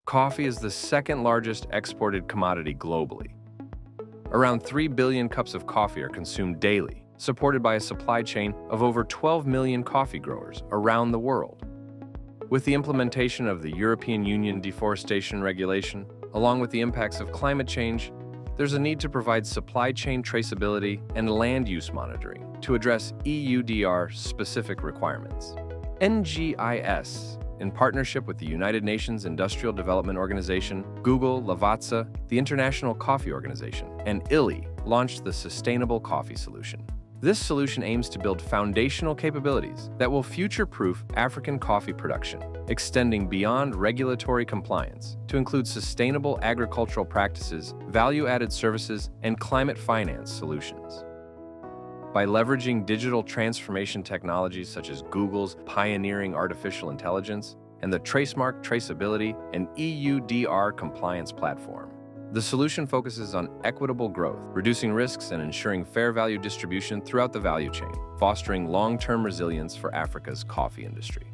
Coffee is the second largest exported commodity globally. Around 3 billion cups of coffee are consumed daily, supported by a supply chain of over 12 million coffee growers around the world. With the implementation of the European Union Deforestation Regulation, along with the impacts of climate change, there's a need to provide supply chain traceability and land use monitoring to address EUDR specific requirements. NGIS, in partnership with the United Nations Industrial Development Organization, Google, Lavazza, the International Coffee Organization, and Illy, launched the Sustainable Coffee Solution. This solution aims to build foundational capabilities that will future-proof African coffee production, extending beyond regulatory compliance to include sustainable agricultural practices, value-added services, and climate finance solutions. By leveraging digital transformation technologies such as Google's pioneering artificial intelligence and the Tracemark Traceability and EUDR compliance platform, the solution focuses on equitable growth, reducing risks and ensuring fair value distribution throughout the value chain, fostering long-term resilience for Africa's coffee industry.